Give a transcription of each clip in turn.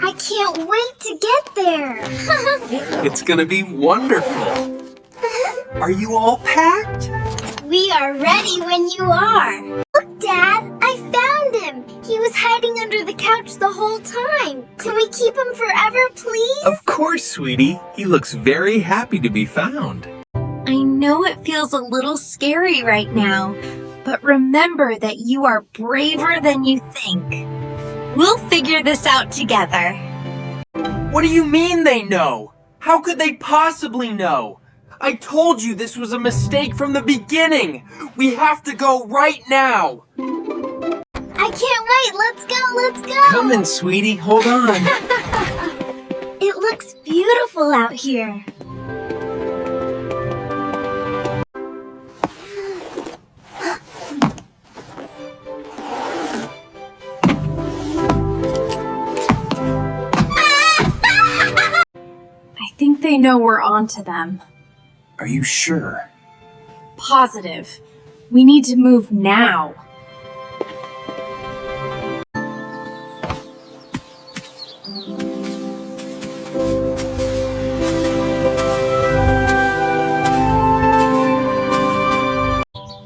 I can't wait to get there. It's gonna be wonderful. Are you all packed? We are ready when you are. Look, Dad, I found him. He was hiding under the couch the whole time. Can we keep him forever, please? Of course, sweetie. He looks very happy to be found. I know it feels a little scary right now, but remember that you are braver than you think. We'll figure this out together. What do you mean they know? How could they possibly know? I told you this was a mistake from the beginning. We have to go right now. I can't wait. Let's go. Let's go. Coming, sweetie. Hold on. It looks beautiful out here. I think they know we're onto them. Are you sure? Positive. We need to move now.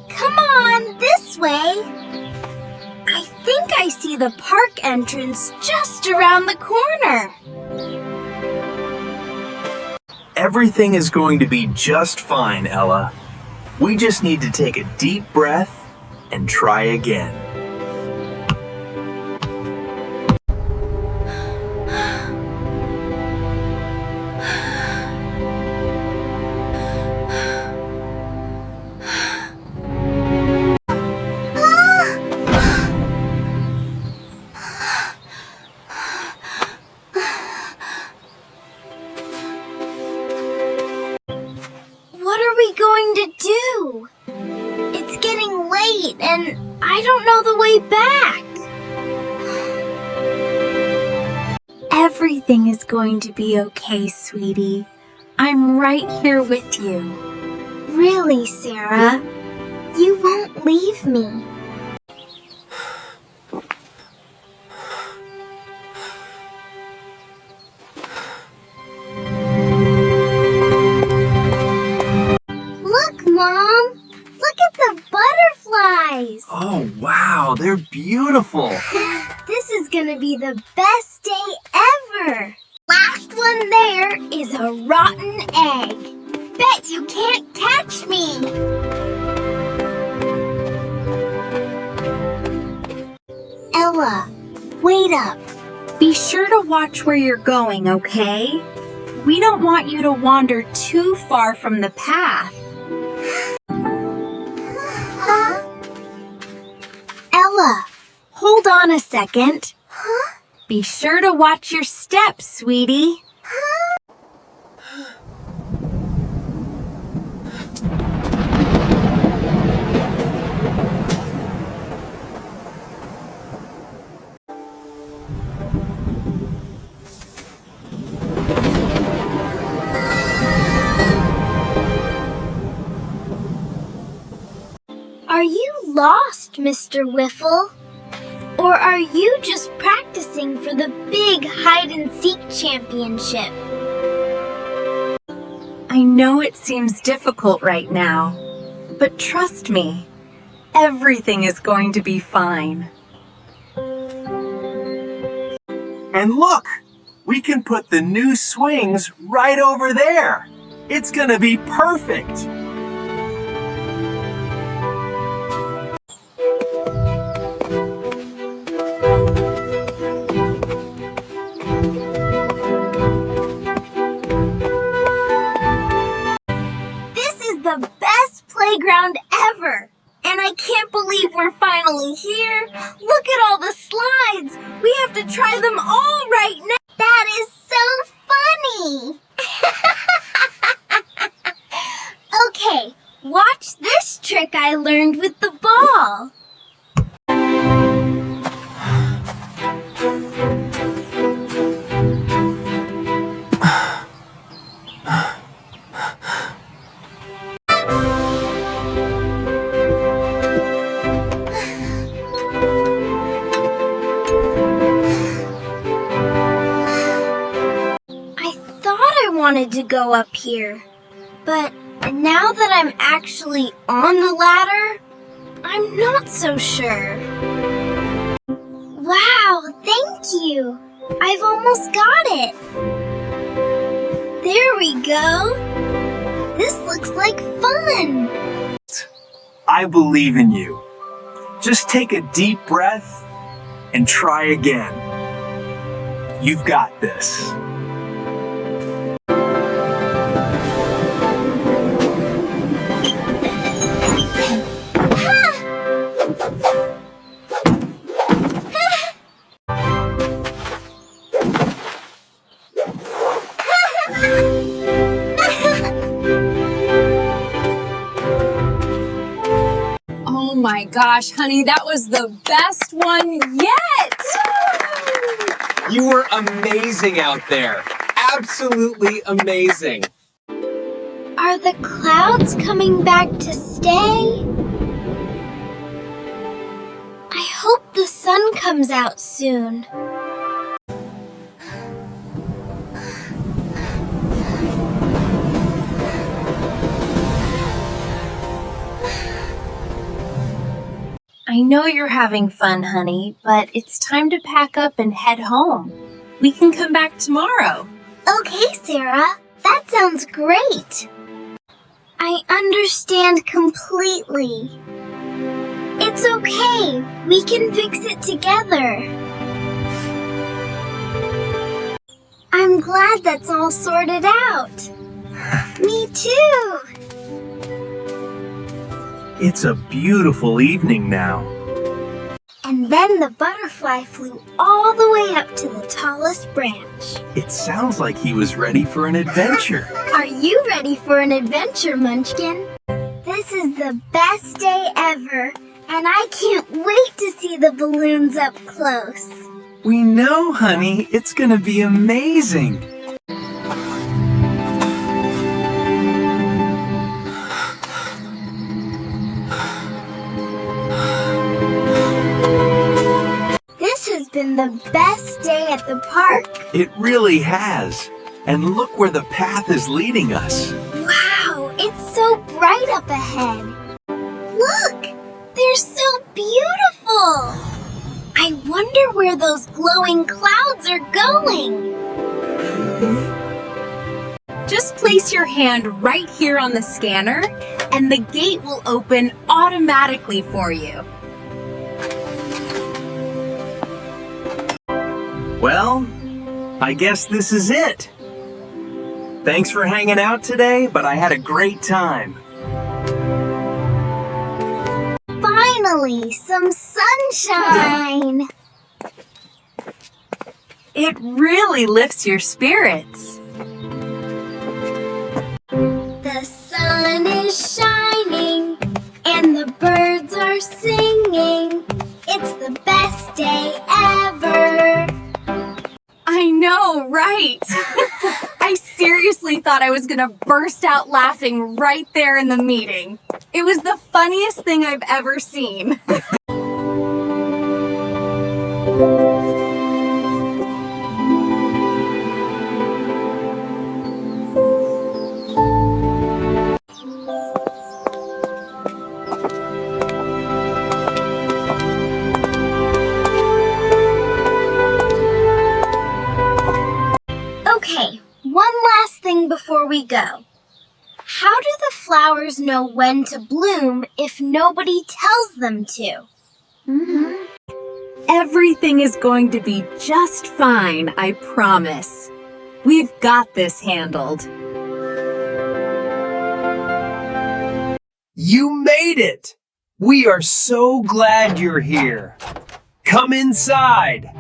Come on, this way. I think I see the park entrance just around the corner. Everything is going to be just fine, Ella. We just need to take a deep breath and try again. What are we going to do? It's getting late and I don't know the way back. Everything is going to be okay, sweetie. I'm right here with you. Really, Sarah? You won't leave me. Look, Mom! Look at the butterflies! Oh, wow. They're beautiful. This is gonna be the best day ever! Last one there is a rotten egg. Bet you can't catch me! Ella, wait up. Be sure to watch where you're going, okay? We don't want you to wander too far from the path. Ella, Hold on a second. huh? Be sure to watch your steps, sweetie. Are you lost, Mr. Whiffle? Or are you just practicing for the big hide-and-seek championship? I know it seems difficult right now, but trust me, everything is going to be fine. And look, we can put the new swings right over there. It's gonna be perfect. This is the best playground ever! And I can't believe we're finally here! Look at all the slides! We have to try them all right now! That is so funny! Okay, watch this trick I learned with the ball! wanted to go up here. But now that I'm actually on the ladder, I'm not so sure. Wow, thank you. I've almost got it. There we go. This looks like fun. I believe in you. Just take a deep breath and try again. You've got this. Oh my gosh, honey, that was the best one yet! You were amazing out there. Absolutely amazing. Are the clouds coming back to stay? I hope the sun comes out soon. I know you're having fun, honey, but it's time to pack up and head home. We can come back tomorrow. Okay, Sarah, that sounds great. I understand completely. It's okay. We can fix it together. I'm glad that's all sorted out. Me too. It's a beautiful evening now. And then the butterfly flew all the way up to the tallest branch. It sounds like he was ready for an adventure. Are you ready for an adventure, Munchkin? This is the best day ever, and I can't wait to see the balloons up close. We know, honey. It's gonna be amazing. This has been the best day at the park. It really has. And look where the path is leading us. Wow, it's so bright up ahead. Look, they're so beautiful. I wonder where those glowing clouds are going. Just place your hand right here on the scanner, and the gate will open automatically for you. Well, I guess this is it. Thanks for hanging out today, but I had a great time. Finally, some sunshine. It really lifts your spirits. The sun is shining and the birds are singing. It's the best day ever. I know, right? I seriously thought I was gonna burst out laughing right there in the meeting. It was the funniest thing I've ever seen. Okay, one last thing before we go. How do the flowers know when to bloom if nobody tells them to? Everything is going to be just fine, I promise. We've got this handled. You made it! We are so glad you're here. Come inside.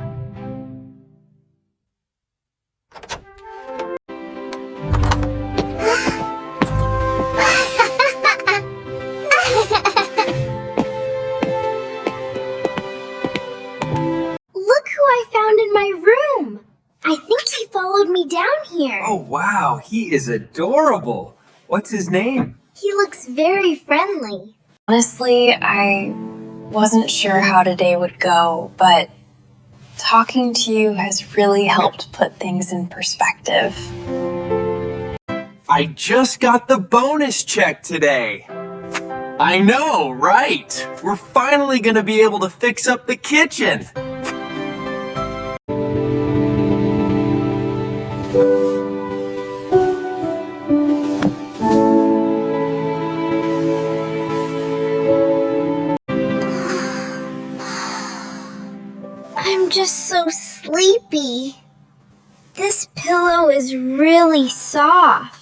Look who I found in my room. I think he followed me down here. Oh, wow. He is adorable. What's his name? He looks very friendly. Honestly, I wasn't sure how today would go, but talking to you has really helped put things in perspective. I just got the bonus check today. I know, right? We're finally gonna be able to fix up the kitchen. I'm just so sleepy. This pillow is really soft.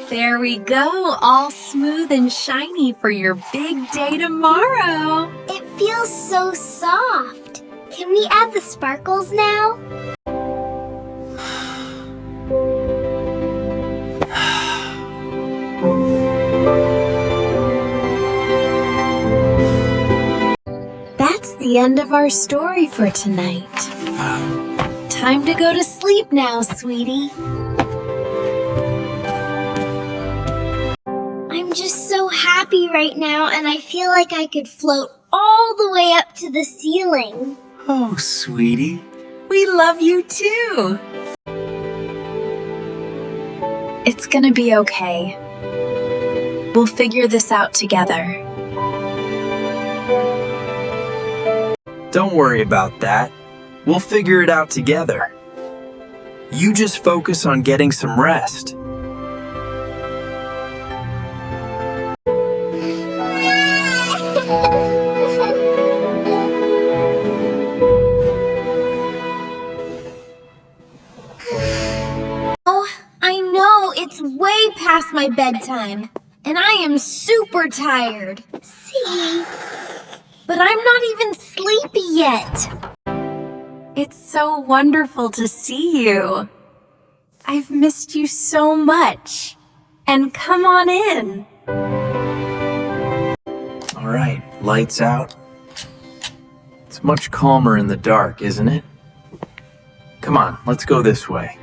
There we go, all smooth and shiny for your big day tomorrow. It feels so soft. Can we add the sparkles now? That's the end of our story for tonight. Time to go to sleep now, sweetie. I'm just so happy right now, and I feel like I could float all the way up to the ceiling. Oh, sweetie. We love you too. It's gonna be okay. We'll figure this out together. Don't worry about that. We'll figure it out together. You just focus on getting some rest. Oh, I know, it's way past my bedtime, and I am super tired. See? But I'm not even sleepy yet. It's so wonderful to see you. I've missed you so much. And come on in. All right, lights out. It's much calmer in the dark, isn't it? Come on, let's go this way.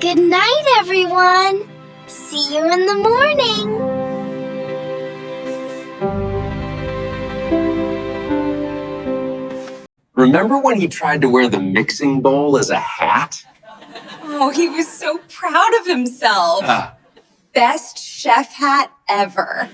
Good night, everyone. See you in the morning. Remember when he tried to wear the mixing bowl as a hat? Oh, he was so proud of himself. Best chef hat ever.